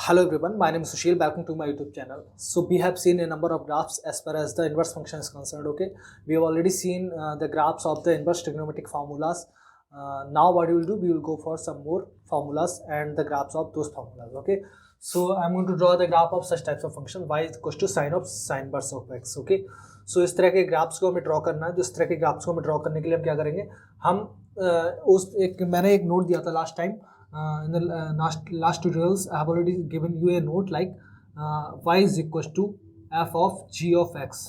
Hello everyone, my name is Sushil. Welcome to my YouTube channel. So we have seen a number of graphs as far as the inverse function is concerned. Okay, we have already seen the graphs of the inverse trigonometric formulas. Now what we will do, we will go for some more formulas and the graphs of those formulas. Okay, so I'm going to draw the graph of such types of function y is equals to sine of sine inverse of x. Okay, so इस तरह के graphs को हमें draw करना है. तो इस तरह के ग्राफ्स को हमें ड्रॉ करने के लिए हम क्या करेंगे, हम मैंने एक नोट दिया था last time. In the last tutorials I have already given you a note like y is equals to f of g of x.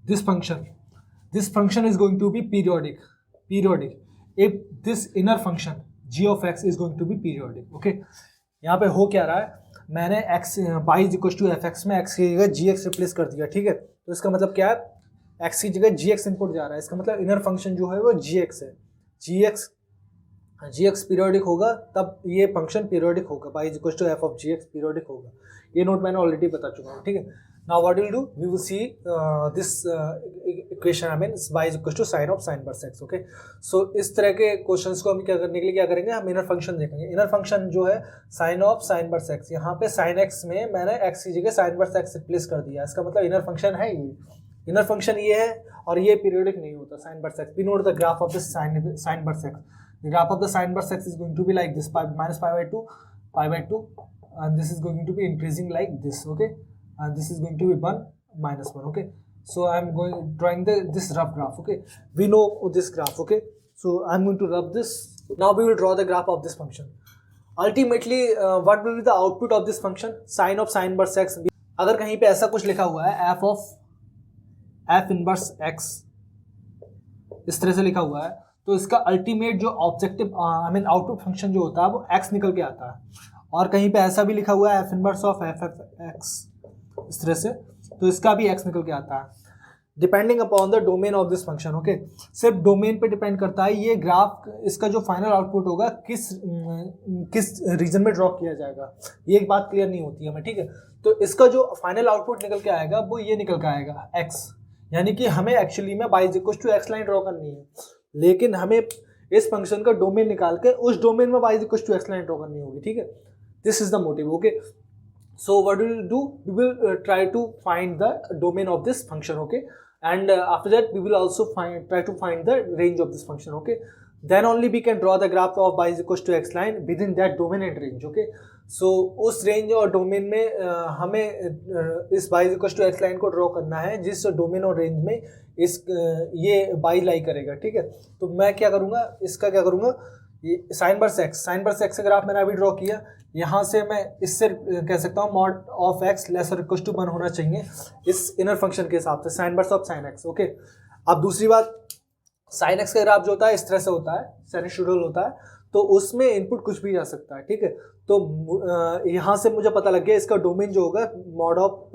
This function is going to be periodic if this inner function g of x is going to be periodic. Okay, यहाँ पे हो क्या रहा है, मैंने x y is equals to f x में x की जगह g x रिप्लेस कर दिया. ठीक है, तो इसका मतलब क्या है, x की जगह g x इनपुट जा रहा है. इसका मतलब इनर फंक्शन जो है वो g x है. जी एक्स पीरियोडिक होगा तब ये फंक्शन पीरियोडिक होगा. y is equal to F of G X periodic होगा. ये नोट मैंने ऑलरेडी बता चुका हूँ. ठीक है, now what will do, we will see this equation, I mean y is equal to sine of sine inverse x. Okay, so इस तरह के क्वेश्चंस को हम क्या करने के लिए क्या करेंगे, हम इनर फंक्शन देखेंगे. इनर फंक्शन जो है sine of sine inverse x, यहाँ पे साइन x में मैंने x की जगह साइन इनवर्स x रिप्लेस कर दिया. इसका मतलब इनर फंक्शन है ये, इनर फंक्शन ये है और ये पीरियोडिक नहीं होता. Sine inverse x, we note the graph of this sine inverse x. The graph of the sine inverse x is going to be like this, minus pi by 2, and this is going to be increasing like this. Okay, and this is going to be 1 minus 1. Okay, so I'm drawing this rough graph. Okay, we know this graph. Okay, so I'm going to rub this. Now we will draw the graph of this function. Ultimately what will be the output of this function, sine of sine inverse x. अगर कहीं पे ऐसा कुछ लिखा हुआ है f of f inverse x, इस तरह से लिखा हुआ है, तो इसका अल्टीमेट जो objective I mean output function जो होता है वो x निकल के आता है. और कहीं पे ऐसा भी लिखा हुआ है f inverse of f x, इस तरह से, तो इसका भी x निकल के आता है depending upon the domain of this function. Okay, सिर्फ डोमेन पे डिपेंड करता है ये ग्राफ, इसका जो फाइनल आउटपुट होगा किस रीजन में ड्रॉ किया जाएगा, ये एक बात क्लियर नहीं होती है हमें. ठीक है, तो इसका जो फाइनल आउटपुट निकल के आएगा वो ये निकल के आएगा x, यानी कि हमें एक्चुअली में y is equal to x line draw करनी है, लेकिन हमें इस फंक्शन का डोमेन निकाल के उस डोमेन में y is equal to x line draw करनी होगी. ठीक है, this is the motive. Okay, so what will do, we will try to find the domain of this function. Okay, and after that we will also try to find the range of this function. Okay, then only we can draw the graph of y is equal to x line within that domain and range. Okay, सो उस range और domain में हमें इस y is equal to x line को draw करना है जिस domain और रेंज में ये y लाई करेगा. ठीक है, तो मैं क्या करूँगा, इसका क्या करूँगा, ये साइन इनवर्स x का ग्राफ मैंने अभी ड्रॉ किया. यहाँ से मैं इससे कह सकता हूँ मॉड ऑफ x लेस और इक्वल टू 1 होना चाहिए इस इनर फंक्शन के हिसाब से, sign inverse of sine x. Okay, अब दूसरी बात, साइन x का ग्राफ जो होता है इस तरह से होता है, साइनसॉइडल होता है, तो उसमें इनपुट कुछ भी जा सकता है. ठीक है, तो यहाँ से मुझे पता लग गया इसका डोमेन जो होगा मॉड ऑफ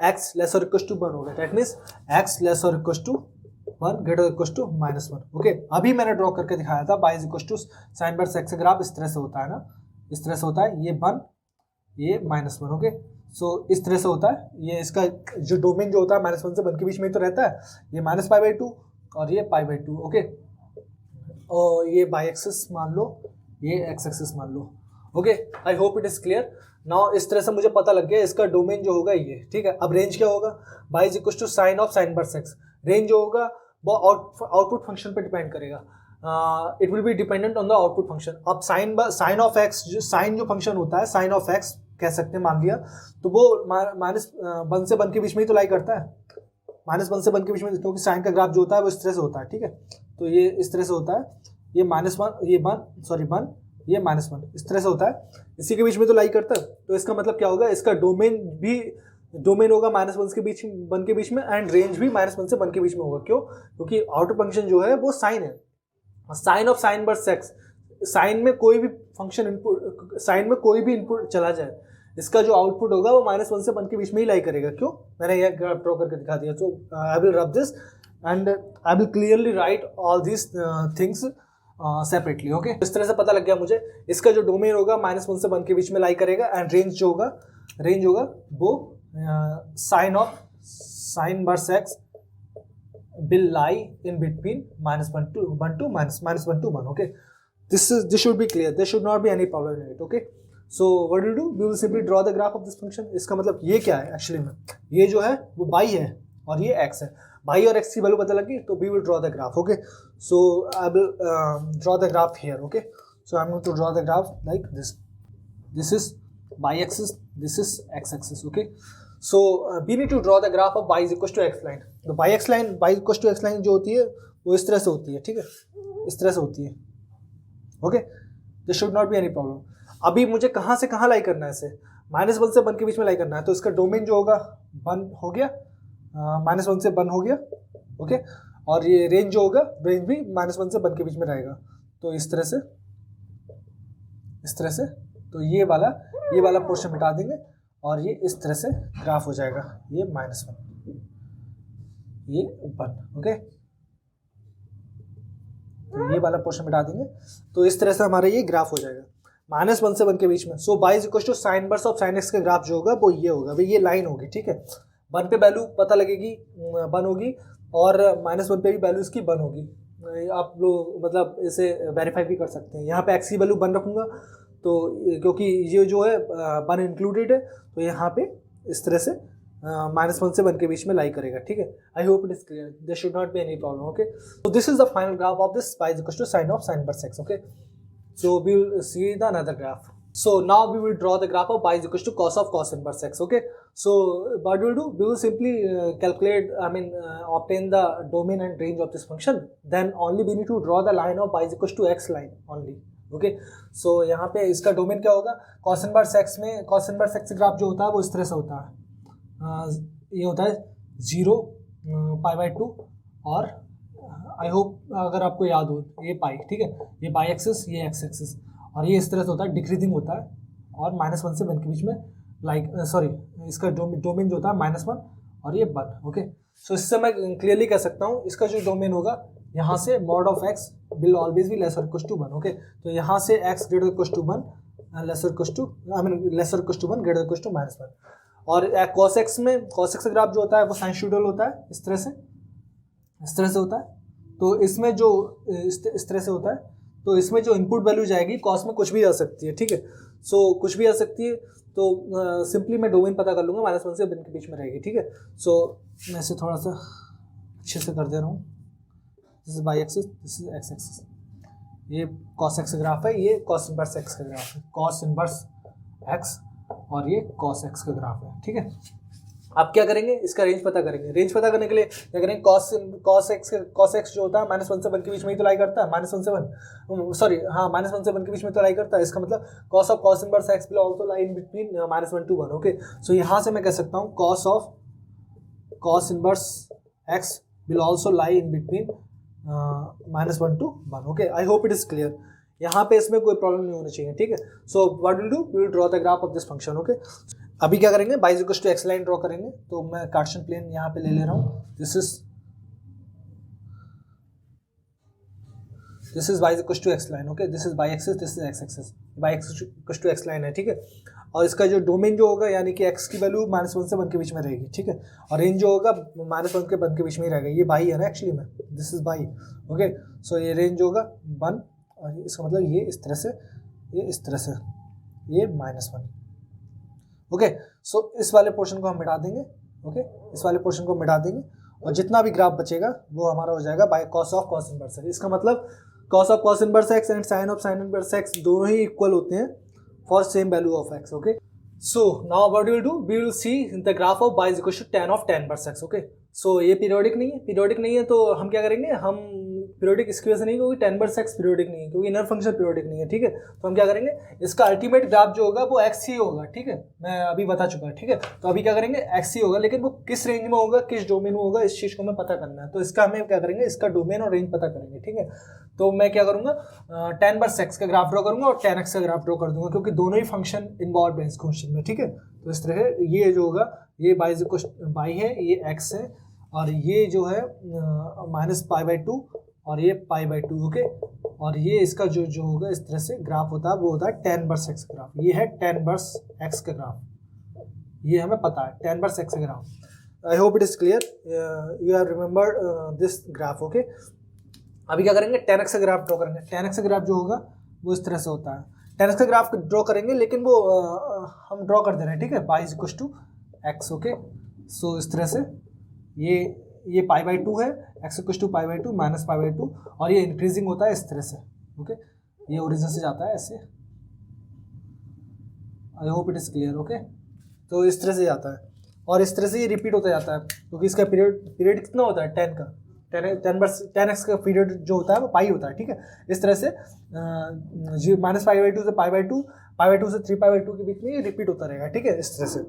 x लेस और इक्वल टू 1 होगा. दैट मीन्स x लेस और equal to 1 greater equal to minus 1. Okay, अभी मैंने ड्रॉ करके दिखाया था y is equal to sine inverse x का ग्राफ इस तरह से होता है ना, इस तरह से होता है, ये 1 ये माइनस 1. ओके, सो इस तरह से होता है. ये इसका जो डोमेन जो होता है माइनस 1 से 1 के बीच में ही तो रहता है, ये माइनस पाई बाई 2 और ये पाई बाई 2. ओके, और ये बाई एक्सिस मान लो, ये एक्स एक्सिस मान लो. Okay, I hope it is clear. Now इस तरह से मुझे पता लग गया इसका डोमेन जो होगा ये. ठीक है, अब रेंज क्या होगा, y is equal to sine of sine inverse x. Range जो होगा वो आउटपुट फंक्शन पे डिपेंड करेगा, it will be dependent on the output function. अब साइन ऑफ x, जो साइन जो फंक्शन होता है साइन ऑफ x कह सकते हैं, मान लिया, तो वो माइनस 1 से 1 के बीच में ही तो लाई करता है, माइनस 1 से 1 के बीच में, क्योंकि साइन का ग्राफ जो होता है वो इस तरह से होता है. ठीक है, तो ये इस तरह से होता है, ये माइनस 1 ये 1 ये माइनस 1 इस तरह से होता है, इसी के बीच में तो लाई करता है. तो इसका मतलब क्या होगा, इसका डोमेन होगा माइनस 1 के बीच में एंड रेंज भी माइनस 1 से 1 के बीच में होगा. क्यों, क्योंकि आउटर फंक्शन जो है वो साइन है, sine of sine inverse x. Sine में कोई भी फंक्शन इनपुट, साइन में कोई भी इनपुट चला जाए, इसका जो आउटपुट होगा वो माइनस 1 से 1 के बीच में ही लाई करेगा. क्यों, मैंने यह ग्राफ ड्रॉ करके दिखा दिया. So I will rub this and I will clearly write all this things separately. Okay, इस तरह से पता लग गया मुझे इसका जो डोमेन होगा माइनस 1 से 1 के बीच में लाई करेगा एंड रेंज होगा वो sine of sine inverse x will lie in between -1 to -1 to -1. Okay, this should be clear. There should not be any problem in it. Okay, so what will do, we will simply draw the graph of this function. इसका मतलब ये क्या है actually में, ये जो है वो y है और ये x है, y और x की वैल्यू पता लगी तो we will draw the graph. Okay, so I will draw the graph here. Okay, so I am going to draw the graph like this, this is y axis, this is x axis। okay, so we need to draw the graph of y is equals to x line। तो y x line, y equals to x line जो होती है वो इस तरह से होती है, ठीक है, इस तरह से होती है। Okay, this should not be any problem. अभी मुझे कहाँ से कहाँ लाई करना है इसे, -1 से 1 के बीच में लाई करना है, तो इसका डोमेन जो होगा 1 हो गया, -1 से 1 हो गया। ओके, और ये रेंज जो होगा, रेंज भी -1 से 1 के बीच में रहेगा। तो इस तरह से, इस तरह से, तो ये वाला पोर्शन मिटा देंगे और ये इस तरह से ग्राफ हो जाएगा, ये -1, ये 1। ओके, तो ये वाला पोर्शन मिटा देंगे तो इस तरह से हमारा ये ग्राफ हो जाएगा -1 से 1 के बीच में। So y is equal to sine inverse of sine x का ग्राफ जो होगा वो ये होगा, भाई ये लाइन होगी, ठीक है। 1 पे वैल्यू पता लगेगी 1 होगी और -1 पे भी वैल्यू इसकी 1 होगी। आप लोग मतलब इसे वेरीफाई भी कर सकते हैं। यहाँ पे x की वैल्यू 1 रखूँगा तो क्योंकि ये जो है 1 इंक्लूडेड है, तो यहाँ पे इस तरह से -1 से 1 के बीच में लाई करेगा, ठीक है। I hope it is clear, there should not be any problem. Okay, so this is the final graph of this y is equal to sine of sine inverse x। Okay, so we will see the another graph. So now we will draw the graph of y is equals to cos inverse x. Okay, so what we will do, we will simply calculate, obtain the domain and range of this function. Then only we need to draw the line of y is equals to x line only. Okay, so यहाँ पे इसका domain क्या होगा, cos inverse x में cos inverse x graph जो होता है वो इस तरह से होता है, ये होता है 0 π/2 और आई होप अगर आपको याद हो ये पाई, ठीक है, ये पाई एक्सिस, ये एक्स एक्सिस, और ये इस तरह से होता है, डिक्रीजिंग होता है और -1 से 1 के बीच में लाइक सॉरी इसका डोमेन जो होता है -1 और ये 1। ओके, सो इससे मैं क्लियरली कह सकता हूँ इसका जो डोमेन होगा यहाँ से mod of x will always be lesser equal to 1। Okay, तो यहाँ से x greater equal to 1 lesser equal to lesser equal to 1 greater equal to -1। और cos x में cos x ग्राफ जो होता है वो साइनसोइडल होता है, इस तरह से होता है। तो इसमें जो इस तरह से होता है, तो इसमें जो इनपुट वैल्यू जाएगी कॉस में कुछ भी आ सकती है, ठीक है। सो कुछ भी आ सकती है, तो सिंपली मैं डोमेन पता कर लूँगा, -1 से 1 के बीच में रहेगी, ठीक है। सो मैं इसे थोड़ा सा अच्छे से कर दे रहा हूँ। This is y axis, this is x axis, ये cos x ग्राफ है, ये cos इनवर्स x का ग्राफ है, cos इनवर्स x और ये cos x का ग्राफ है, ठीक है। आप क्या करेंगे, इसका रेंज पता करेंगे। रेंज पता करने के लिए क्या करेंगे, cos x जो होता है -1 से 1 के बीच में ही तो लाई करता है, -1 से 1 सॉरी हाँ -1 से 1 के बीच में तो लाई करता है। इसका मतलब cos inverse x will also lie in between -1 to 1। Okay, so यहाँ से मैं कह सकता हूँ cos inverse x will also lie in between -1 to 1। Okay, I hope it is clear. यहाँ पे इसमें कोई प्रॉब्लम नहीं होनी चाहिए, ठीक है। So what will do, we will draw the graph of this function. Okay, अभी क्या करेंगे, y is equal to x line draw करेंगे। तो मैं कार्टेशियन प्लेन यहाँ पे ले रहा हूँ, this is y is equal to x line. Okay, this is y axis, this is x axis, y equal to x line है, ठीक है। और इसका जो डोमेन जो होगा यानी कि x की वैल्यू -1 से 1 के बीच में रहेगी, ठीक है। और रेंज जो होगा -1 से 1 के बीच में ही रहेगा, ये y है ना एक्चुअली में, this is y। Okay, so ये रेंज होगा 1 और इसका मतलब ये इस तरह से, ये इस तरह से, ये -1। ओके, सो इस वाले पोर्शन को हम मिटा देंगे। ओके, इस वाले पोर्शन को मिटा देंगे और जितना भी ग्राफ बचेगा वो हमारा हो जाएगा by cos of cos inverse x। इसका मतलब cos of cos inverse x and sin of sin inverse x दोनों ही इक्वल होते हैं for same value of x। Okay, so now what we will do, we will see the graph of y is equal to tan of tan inverse x। Okay, so ये periodic नहीं है, तो हम क्या करेंगे, हम पीरियोडिक इसकी वजह से नहीं, क्योंकि tan इनवर्स x पीरियोडिक नहीं है, क्योंकि इनर फंक्शन पीरियोडिक नहीं है, ठीक है। तो हम क्या करेंगे, इसका अल्टीमेट ग्राफ जो होगा वो x ही होगा, ठीक है, मैं अभी बता चुका है, ठीक है। तो अभी क्या करेंगे, x ही होगा, लेकिन वो किस रेंज में होगा, किस डोमेन में होगा, इस चीज़ को हमें पता करना है। तो इसका हमें क्या करेंगे, इसका डोमेन और रेंज पता करेंगे, ठीक है। तो मैं क्या करूँगा, tan इनवर्स x का ग्राफ ड्रॉ करूँगा और tan x का ग्राफ ड्रॉ कर दूंगा, क्योंकि दोनों ही फंक्शन इन्वॉल्व है इस क्वेश्चन में, ठीक है। तो इस तरह ये जो होगा, ये y है, ये x है, और ये जो है -π/2 और ये π/2। ओके, और ये इसका जो होगा इस तरह से ग्राफ होता है, वो होता है tan इनवर्स x का ग्राफ। ये है tan इनवर्स x का ग्राफ, ये हमें पता है tan इनवर्स x का graph. I hope it is clear, you have remembered this graph. Okay, अभी क्या करेंगे, tan x का ग्राफ ड्रॉ करेंगे। tan x का ग्राफ जो होगा वो इस तरह से होता है, tan x का ग्राफ ड्रॉ करेंगे, लेकिन वो हम ड्रॉ कर दे रहे हैं, ठीक है, y is equal to x, okay. So इस तरह से ये पाई बाई 2 है, x equal to pi by 2 minus pi by 2, और ये इंक्रीजिंग होता है इस तरह से, ओके। ये ओरिजिन से जाता है ऐसे, आई hope it is clear, okay. तो इस तरह से जाता है और इस तरह से ये रिपीट होता जाता है, क्योंकि इसका पीरियड कितना होता है 10 का, 10x का पीरियड जो होता है वो पाई होता है, ठीक है। इस तरह से माइनस पाई बाई 2 से पाई बाई 2 से 3 पाई बाई 2 के बीच में ये रिपीट होता रहेगा, ठीक है। इस तरह से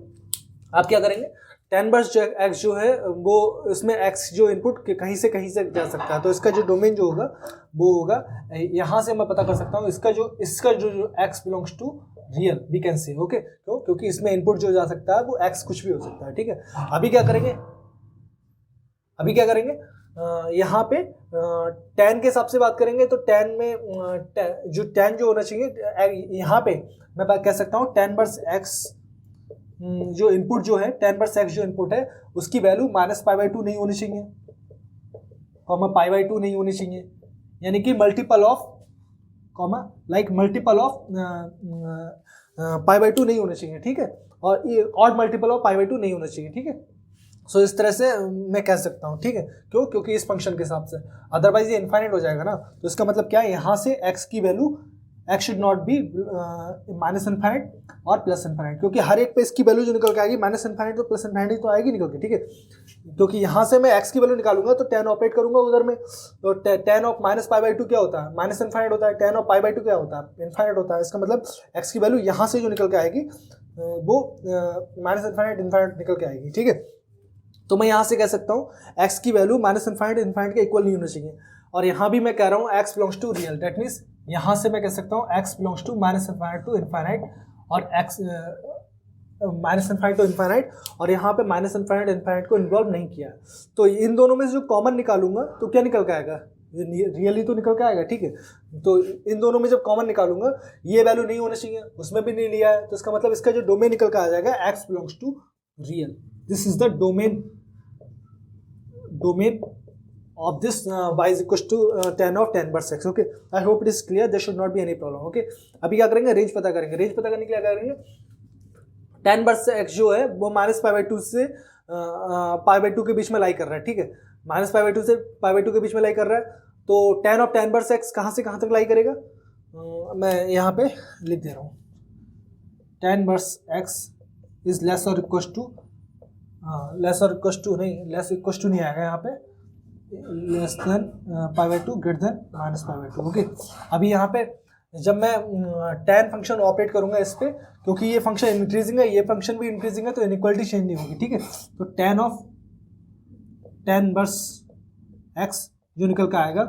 आप क्या करेंगे, tan इनवर्स x जो है वो इसमें x जो इनपुट कहीं से जा सकता है, तो इसका जो डोमेन जो होगा वो होगा, यहाँ से मैं पता कर सकता हूँ इसका जो x belongs to real, we can say, okay. क्योंकि इसमें इनपुट जो जा सकता है वो x कुछ भी हो सकता है, ठीक है। अभी क्या करेंगे, यहाँ पे tan के हिसाब से बात करेंगे, तो tan में tan जो होना चाहिए, यहाँ पे मैं कह सकता हूँ tan इनवर्स x जो इनपुट जो है, tan इनवर्स x जो इनपुट है उसकी वैल्यू माइनस पाई बाई 2 नहीं होनी चाहिए, कॉमा पाई बाई 2 नहीं होनी चाहिए, यानी कि मल्टीपल ऑफ पाई बाई 2 नहीं होना चाहिए, ठीक है। और ये odd multiple of pi by 2 नहीं होना चाहिए, ठीक है। सो इस तरह से मैं कह सकता हूँ, ठीक है। क्योंकि इस फंक्शन के हिसाब से, अदरवाइज ये इनफाइनाइट हो जाएगा ना, तो इसका मतलब क्या है, यहाँ से x की value x should not B minus infinite और प्लस इनफाइनाइट, क्योंकि हर एक पे इसकी वैल्यू जो निकल के आएगी माइनस इनफाइनाइट तो प्लस इनफाइनाइट तो आएगी निकल के, ठीक है। क्योंकि यहाँ से मैं x की वैल्यू निकालूंगा तो tan ऑपरेट करूंगा उधर में, तो tan of minus pi by 2 क्या होता है, माइनस इनफाइनाइट होता है, tan ऑफ पाई बाई 2 क्या होता है, इनफाइनाइट होता है। इसका मतलब x की वैल्यू यहाँ से जो निकल के आएगी वो माइनस इनफाइनाइट निकल के आएगी, ठीक है। तो मैं यहाँ से कह सकता हूँ x की वैल्यू माइनस इनफाइनाइट के इक्वल नहीं होना चाहिए, और यहाँ भी मैं कह रहा हूँ x belongs to real, that means यहाँ से मैं कह सकता हूँ x belongs to minus infinite to infinite, और x minus infinite to infinite, और यहाँ पे माइनस इनफाइनाइट को इन्वॉल्व नहीं किया। तो इन दोनों में से जो कॉमन निकालूंगा तो क्या निकल के आएगा, रियली तो निकल के आएगा, ठीक है। तो इन दोनों में जब कॉमन निकालूंगा, ये वैल्यू नहीं होना चाहिए, उसमें भी नहीं लिया है, तो इसका मतलब इसका जो डोमेन निकल के आ जाएगा x belongs to real, this is the domain of this y is equals to tan of tan inverse x, okay। I hope it is clear, there should not be any problem, okay। अभी क्या करेंगे, range पता करेंगे। Range पता करने के लिए क्या करेंगे, tan इनवर्स x जो है वो माइनस पाई बाई 2 से पाई बाई 2 के बीच में लाई कर रहा है, ठीक है। माइनस पाई बाई 2 से पाई बाई 2 के बीच में लाई कर रहा है, तो tan of tan inverse x कहाँ से कहाँ तक लाई करेगा, मैं यहाँ पे लिख दे रहा हूँ, tan inverse x is less और इक्वल टू नहीं आएगा यहाँ पे, less than pi by 2 greater than minus pi by 2, okay. अभी यहाँ पे जब मैं tan फंक्शन ऑपरेट करूंगा इस पे, क्योंकि ये फंक्शन इंक्रीजिंग है, ये फंक्शन भी इंक्रीजिंग है, तो इनइक्वालिटी चेंज नहीं होगी, ठीक है। तो tan इनवर्स x जो निकल के आएगा,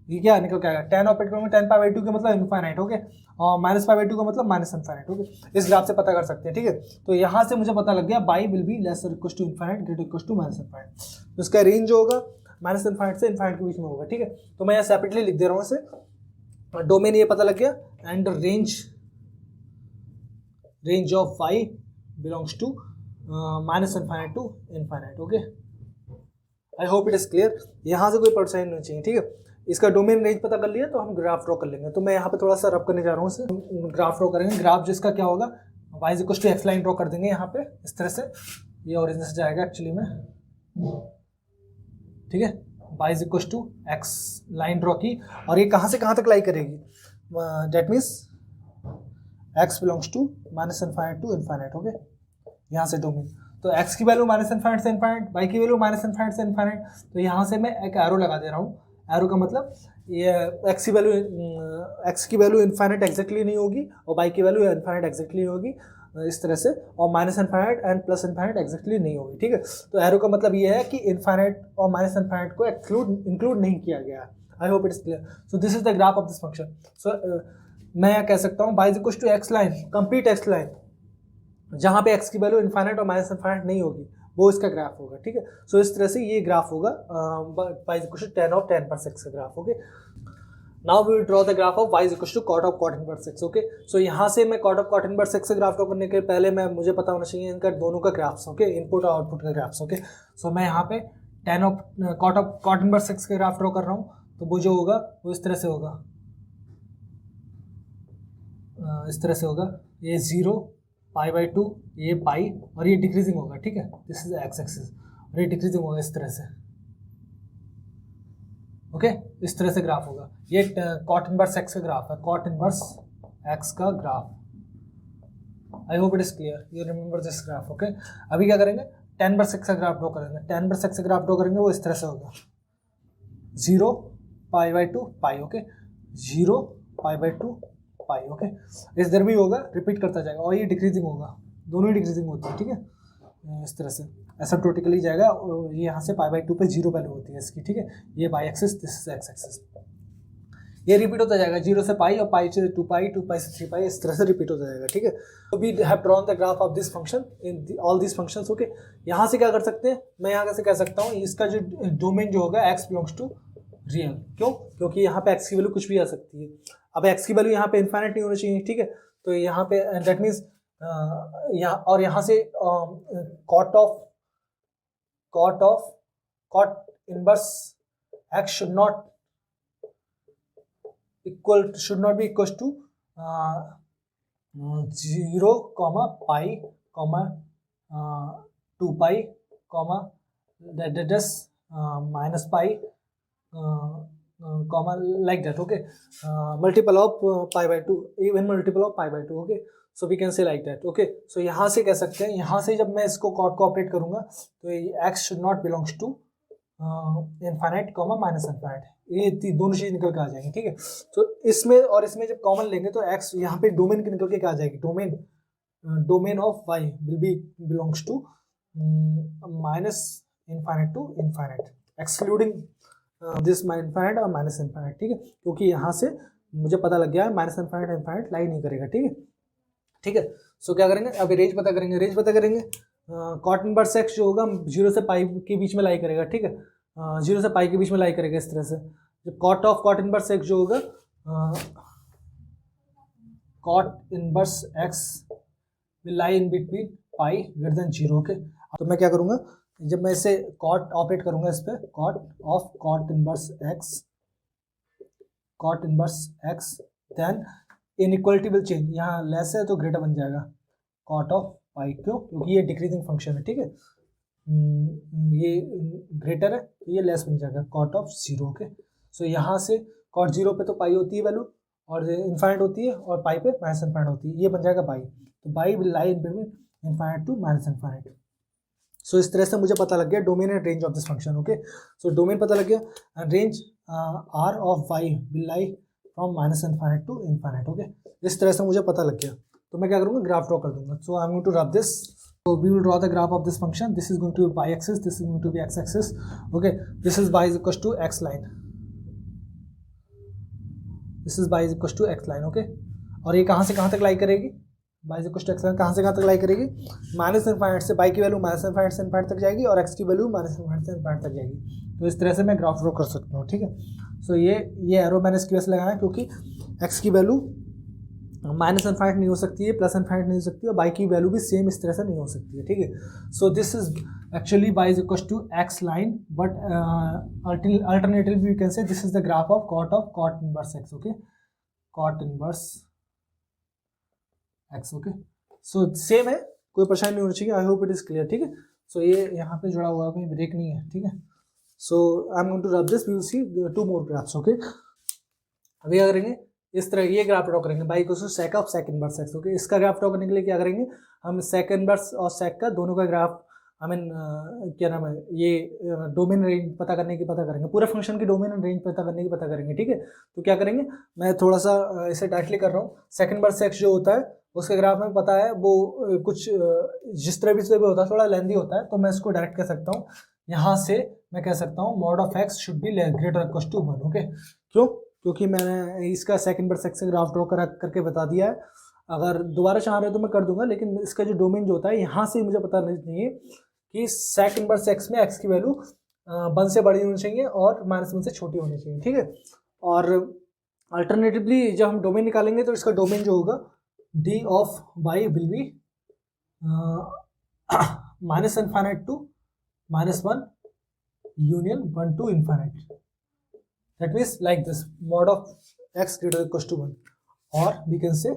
ये क्या निकल के आएगा, tan ऑपरेट करूंगा, tan पाई बाई 2 का मतलब इनफाइनाइट, ओके, और माइनस पाई बाई 2 का मतलब माइनस इनफाइनाइट, ओके। इस ग्राफ से पता कर सकते हैं, ठीक है। तो यहाँ से मुझे पता लग गया y विल बी लेस और equal to infinite greater equal to minus infinite, तो इसका रेंज जो होगा माइनस इनफाइनाइट से इनफाइनाइट के बीच में होगा, ठीक है। तो मैं यहाँ सेपरेटली लिख दे रहा हूँ इसे, डोमेन ये पता लग गया, and range of y belongs to minus infinite to infinite, okay. I hope it is clear, यहाँ से कोई परेशानी नहीं चाहिए, ठीक है। इसका डोमेन रेंज पता कर लिया तो हम ग्राफ ड्रॉ कर लेंगे। तो मैं यहाँ पे थोड़ा सा रब करने जा रहा हूँ इसे, ग्राफ ड्रॉ करेंगे। ग्राफ जिसका क्या होगा, y is equal to x line draw कर देंगे यहाँ पे इस तरह से, ये ओरिजिन से जाएगा एक्चुअली में, ठीक है। y is equal to x line draw की, और ये कहाँ से कहाँ तक लाई करेगी, that means x belongs to minus infinite to infinite, okay. यहाँ से डोमेन, तो x की वैल्यू माइनस इनफाइनाइट से इनफाइनाइट, y की वैल्यू माइनस इनफाइनाइट से इनफाइनाइट, तो यहाँ से मैं एक एरो लगा दे रहा हूँ। एरो का मतलब ये x की वैल्यू इनफाइनाइट एग्जैक्टली नहीं होगी, और y की वैल्यू इनफाइनाइट एग्जैक्टली नहीं होगी, इस तरह से, और minus infinite and plus infinite exactly नहीं होगी, ठीक है। तो एरो का मतलब ये है कि इनफाइनाइट और माइनस इनफाइनाइट को इंक्लूड नहीं किया गया है। I hope it is clear. So this is the graph of this function. So मैं कह सकता हूँ y is equal to x line, complete x line, जहाँ पे x की वैल्यू इनफाइनाइट और माइनस इनफाइनाइट नहीं होगी, वो इसका ग्राफ होगा, ठीक है। सो इस तरह से ये ग्राफ होगा y is equal to tan of tan inverse x का graph, okay. Now we will draw the graph of y is equal to cot of cot inverse x, okay. So यहाँ से मैं cot of cot inverse x से graph draw करने के पहले मुझे पता होना चाहिए इनका दोनों का ग्राफ्स, ओके, इनपुट और आउटपुट का ग्राफ्स, ओके। सो मैं यहाँ पे cot of cot inverse x का ग्राफ ड्रॉ कर रहा हूँ, तो वो जो होगा वो इस तरह से होगा, इस तरह से होगा, ये 0 π/2, ये पाई, और ये डिक्रीजिंग होगा, ठीक है, दिस इज एक्स एक्सिस, और ये डिक्रीजिंग होगा इस तरह से, ओके, इस तरह से ग्राफ होगा। ये कॉट इनवर्स एक्स का ग्राफ है, कॉट इनवर्स एक्स का graph. I hope it is clear, you remember this graph, okay. अभी क्या करेंगे, tan इनवर्स एक्स का ग्राफ ड्रॉ करेंगे। tan इनवर्स एक्स का ग्राफ ड्रॉ करेंगे, वो इस तरह से होगा, 0 π/2 पाई, ओके, 0 π/2 पाई, ओके। इस दर भी होगा, रिपीट करता जाएगा, और ये डिक्रीजिंग होगा, दोनों ही डिक्रीजिंग होती है, ठीक है, इस तरह से एसिम्प्टोटिकली जाएगा। ये यहाँ से π/2 पे 0 वैल्यू होती है इसकी, ठीक है, ये by axis, this is x axis, ये रिपीट होता जाएगा 0 से पाई, और पाई से 2 पाई, 2 पाई से 3 पाई, इस तरह से रिपीट होता जाएगा, ठीक है। तो we have drawn the graph of this function in all this functions, okay. यहाँ से क्या कर सकते हैं, मैं यहाँ कैसे कह सकता हूँ, इसका जो डोमेन जो होगा x बिलोंग्स टू रियल, क्यों, क्योंकि यहाँ पे x की वैल्यू कुछ भी आ सकती है। अब x की वैल्यू यहाँ पे इन्फाइनाइट नहीं होनी चाहिए, ठीक है, तो यहाँ पे दैट मीन्स यहाँ, और यहाँ से cot inverse x should not be equal to 0 pi 2 pi that is minus pi like that, okay, multiple of π/2, even multiple of π/2, okay, so we can say like that, okay। so यहाँ से कह सकते हैं, यहाँ से जब मैं इसको कॉट को ऑपरेट करूँगा तो x should not belongs to infinite minus infinite, ये दोनों चीज निकल के आ जाएंगी, ठीक है। तो इसमें और इसमें जब कॉमन लेंगे तो x यहाँ पे डोमेन की निकल के क्या आ जाएगी, domain of y will be belongs to minus infinite to infinite, excluding this infinite और माइनस इनफाइनाइट, ठीक है, क्योंकि यहाँ से मुझे पता लग गया है माइनस इनफाइनाइट लाई नहीं करेगा, ठीक है, ठीक है। सो क्या करेंगे, अभी रेंज पता करेंगे, कॉट इनवर्स एक्स जो होगा 0 से पाई के बीच में लाई करेगा, ठीक है, 0 से पाई के बीच में लाई करेगा इस तरह से। जब कॉट इनवर्स एक्स जो होगा, cot inverse x will lie in between pi greater than 0, okay. तो मैं क्या करूँगा, जब मैं इसे कॉट ऑपरेट करूँगा इस पर, cot inverse x then inequality will change, यहाँ लेस है तो ग्रेटर बन जाएगा कॉट ऑफ पाई, क्यों, क्योंकि ये डिक्रीजिंग फंक्शन है, ठीक है, ये ग्रेटर है तो ये लेस बन जाएगा कॉट ऑफ 0, ओके। सो यहाँ से कॉट 0 पे तो पाई होती है वैल्यू, और इनफाइनाइट होती है, और पाई पे माइनस इनफाइनाइट होती है, ये बन जाएगा बाई, तो y will lie in between infinite to minus infinite. So इस तरह से मुझे पता लग गया domain and range of this function, okay. So domain पता लग गया, and range R of y will lie from minus infinite to infinite, okay. इस तरह से मुझे पता लग गया, तो मैं क्या करूँगा, ग्राफ ड्रॉ कर दूंगा। So I am going to rub this, so we will draw the graph of this function. This is going to be y axis, this is going to be x axis, okay, this is y is equals to x line, this is y is equals to x line, okay। और ये कहाँ से कहाँ तक lie करेगी, y is equals to x line कहाँ से कहाँ तक लाई करेगी, माइनस इनफाइनाइट से, y की वैल्यू माइनस इनफाइनाइट से इनफाइनाइट तक जाएगी, और x की वैल्यू माइनस इनफाइनाइट से इनफाइनाइट तक जाएगी। तो इस तरह से मैं ग्राफ ड्रॉ कर सकता हूँ, ठीक है। सो ये एरो मैंने इसकी वजह से लगाना है क्योंकि x की वैल्यू माइनस इनफाइनाइट नहीं हो सकती है, प्लस इनफाइनाइट नहीं हो सकती है, और बाई की वैल्यू भी सेम इस तरह से नहीं हो सकती है, ठीक है। So this is actually y is equal to x line, but alternatively we can say this is the graph of cot inverse x, okay, cot inverse x, okay. So same है, कोई परेशानी नहीं होनी चाहिए, I hope it is clear, ठीक है। सो ये यहाँ पे जुड़ा हुआ है, कोई ब्रेक नहीं है, ठीक है। So I am going to rub this, we will see 2 more graphs, okay. अभी क्या करेंगे, इस तरह ये ग्राफ ड्रॉ करेंगे, बाई को sec of sec inverse x, okay. इसका ग्राफ ड्रॉ करने के लिए क्या करेंगे, हम सेक इनवर्स और सेक का दोनों का ग्राफ, आई मीन क्या नाम है, ये डोमेन रेंज पता करेंगे, पूरे फंक्शन की डोमेन एंड रेंज पता करने की पता करेंगे, ठीक है। तो क्या करेंगे, मैं थोड़ा सा इसे डायरेक्टली कर रहा हूँ। सेक इनवर्स एक्स जो होता है उसके ग्राफ में पता है वो कुछ जिस तरह भी से भी होता है, थोड़ा लेंदी होता है, तो मैं इसको डायरेक्ट कह सकता हूँ, यहाँ से मैं कह सकता हूँ mod of x should be greater equal to 1, okay. क्यों, क्योंकि मैंने इसका सेक इनवर्स एक्स से ग्राफ ड्रॉ करके बता दिया है। अगर दोबारा चाह रहे हो तो मैं कर दूंगा, लेकिन इसका जो डोमेन जो होता है यहाँ से मुझे पता नहीं चाहिए कि सेक इनवर्स एक्स में एक्स की वैल्यू 1 से बड़ी होनी चाहिए और -1 से छोटी होनी चाहिए, ठीक है। और अल्टरनेटिवली जब हम डोमेन निकालेंगे तो इसका डोमेन जो होगा D of y will be minus infinite to -1 union 1 to infinite. That means like this, mod of x greater than equals to 1, or we can say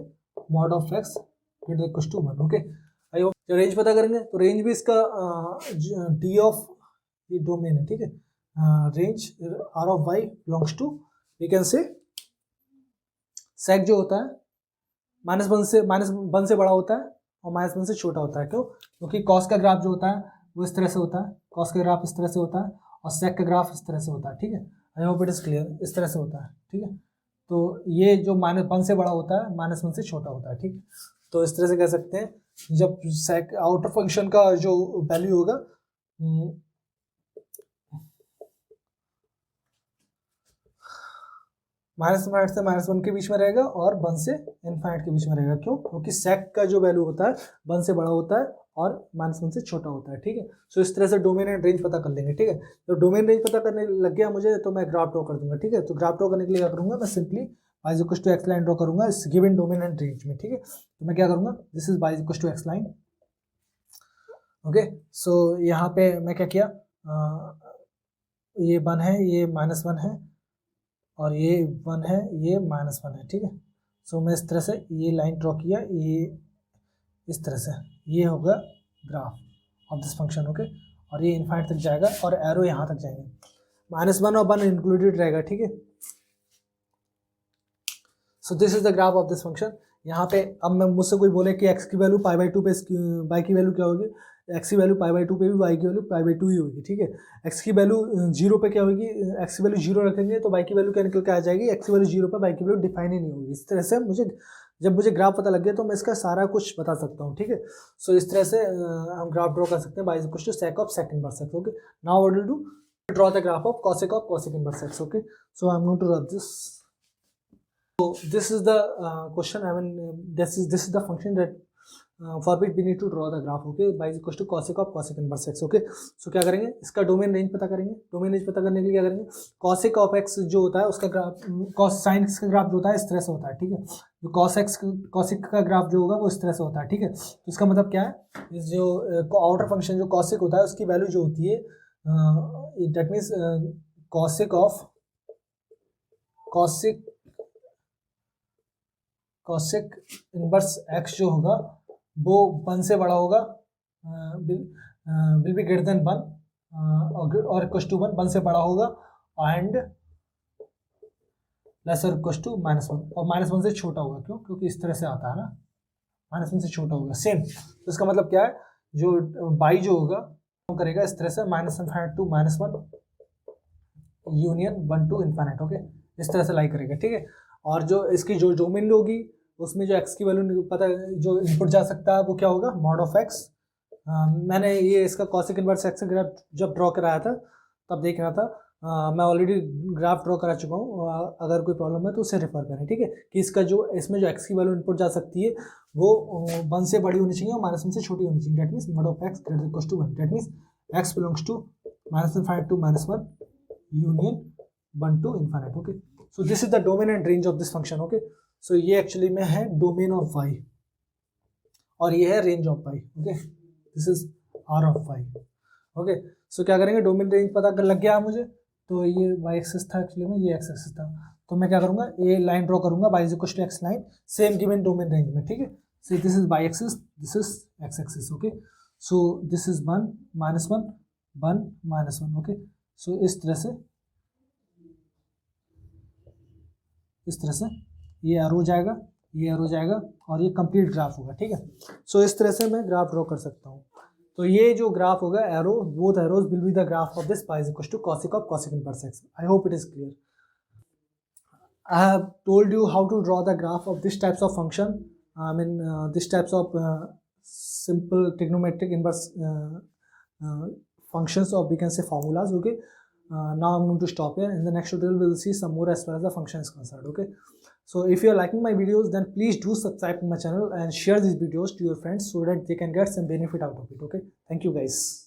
mod of x greater than equals to 1. Okay, I hope जो range पता करेंगे तो range भी इसका D of ये domain है, ठीक है, range R of y belongs to we can say sec जो होता है -1 से बड़ा होता है और -1 से छोटा होता है। क्यों? क्योंकि कॉस का ग्राफ जो होता है वो इस तरह से होता है, कॉस का ग्राफ इस तरह से होता है और सेक का ग्राफ इस तरह से होता है, ठीक है। I hope it is clear, इस तरह से होता है, ठीक है। तो ये जो -1 से बड़ा होता है -1 से छोटा होता है, ठीक है। तो इस तरह से कह सकते हैं जब सेक आउटर फंक्शन का जो वैल्यू होगा -∞ से -1 के बीच में रहेगा और 1 से इनफाइनाइट के बीच में रहेगा। क्यों? क्योंकि सेक का जो वैल्यू होता है 1 से बड़ा होता है और -1 से छोटा होता है, ठीक है। सो इस तरह से डोमेन एंड रेंज पता कर लेंगे, ठीक है। तो डोमेन रेंज पता करने लग गया मुझे तो मैं ग्राफ ड्रॉ कर दूंगा, ठीक है। तो ग्राफ ड्रॉ करने के लिए क्या करूंगा, मैं simply y is equal to x line draw करूंगा इस गिवन डोमेन एंड रेंज में, ठीक है। तो मैं क्या करूंगा, this is y is equal to x line, okay. So यहाँ पे मैं क्या किया, ये 1 है, ये -1 है और ये 1 है, ये -1 है, ठीक है। सो मैं इस तरह से ये लाइन ड्रॉ किया, ये इस तरह से, ये होगा graph of this function, okay. और ये इनफाइनाइट तक जाएगा और एरो यहाँ तक जाएंगे, -1 और 1 इंक्लूडेड रहेगा, ठीक है। So this is the graph of this function. यहाँ पे अब मैं मुझसे कोई बोले कि x की वैल्यू π/2 पे y की वैल्यू क्या होगी, x की वैल्यू π/2 पे भी y की वैल्यू π/2 ही होगी, ठीक है। x की वैल्यू 0 पे क्या होगी, x की वैल्यू 0 रखेंगे तो y की वैल्यू क्या निकल के आ जाएगी, x की वैल्यू 0 पे y की वैल्यू डिफाइन ही नहीं होगी। इस तरह से जब मुझे ग्राफ पता लग गया तो मैं इसका सारा कुछ बता सकता हूँ, ठीक है। सो इस तरह से हम ग्राफ ड्रॉ कर सकते हैं y is equal to sec of sec inverse x, okay. Now what will do, draw the graph of cosec inverse x, okay. So I am going to draw this. So this is the question. I mean, this is the function that for which we need to draw the graph. Okay, y is equal to cosec of cosec inverse x. Okay, so क्या करेंगे, इसका domain range पता करेंगे। Domain range पता करने के लिए क्या करेंगे, cosec of x जो होता है उसका ग्राफ, cos sin x का ग्राफ जो होता है इस तरह से होता है, ठीक है। जो cosec का ग्राफ जो होगा वो इस तरह से होता है, ठीक है। तो इसका मतलब क्या है, इस जो आउटर फंक्शन जो cosec होता है उसकी वैल्यू जो होती है that means cosec inverse x जो होगा वो 1 से बड़ा होगा, विल बी ग्रेटर देन 1 और इक्वल टू 1 से बड़ा होगा एंड लेसर इक्वल टू -1 और -1 से छोटा होगा। क्यों? क्योंकि इस तरह से आता है ना, -1 से छोटा होगा सेम। तो इसका मतलब क्या है, जो y जो होगा वो करेगा इस तरह से -∞ to -1 union 1 to infinite, okay. इस तरह से लाई करेगा, ठीक है। और जो इसकी जो डोमेन होगी उसमें जो x की वैल्यू पता जो इनपुट जा सकता है वो क्या होगा, मॉड ऑफ x। मैंने ये इसका cosec इनवर्स x ग्राफ जब ड्रॉ कराया था तब देख रहा था, मैं ऑलरेडी ग्राफ ड्रॉ करा चुका हूँ। अगर कोई प्रॉब्लम है तो उसे रेफर करें, ठीक है। कि इसका जो इसमें जो x की वैल्यू इनपुट जा सकती है वो 1 से बड़ी होनी चाहिए और -1 से छोटी होनी चाहिए। That means mod of x greater equal to 1, that means x belongs to -∞ to -1 union 1 to infinite, okay. So this is the domain and range of this function, okay. So ये एक्चुअली में है domain of y और ये है range of y, okay. This is r of y, okay. So क्या करेंगे, domain range पता कर लग गया मुझे, तो ये y एक्सिस था एक्चुअली में, ये x एक्सिस था। तो मैं क्या करूँगा, ये लाइन ड्रॉ करूँगा y is equal to x line, same given domain range में, ठीक है। So this is y axis, this is x axis, okay. So this इज 1 -1 1 -1, ओके। सो इस तरह से ये एरो जाएगा, ये एरो जाएगा और ये कंप्लीट ग्राफ होगा, ठीक है। सो इस तरह से मैं ग्राफ ड्रॉ कर सकता हूँ। तो ये जो ग्राफ होगा, arrow both arrows will be the graph of this y is equal to cosec of cosec inverse x। I hope it is clear. I have told you how to draw the graph of this types of function, I mean this types of simple trigonometric inverse functions, or we can say formulas, okay. Now I'm going to stop here. In the next tutorial we'll see some more as far as the function is concerned, okay. So if you are liking my videos, then please do subscribe to my channel and share these videos to your friends so that they can get some benefit out of it, okay. Thank you guys.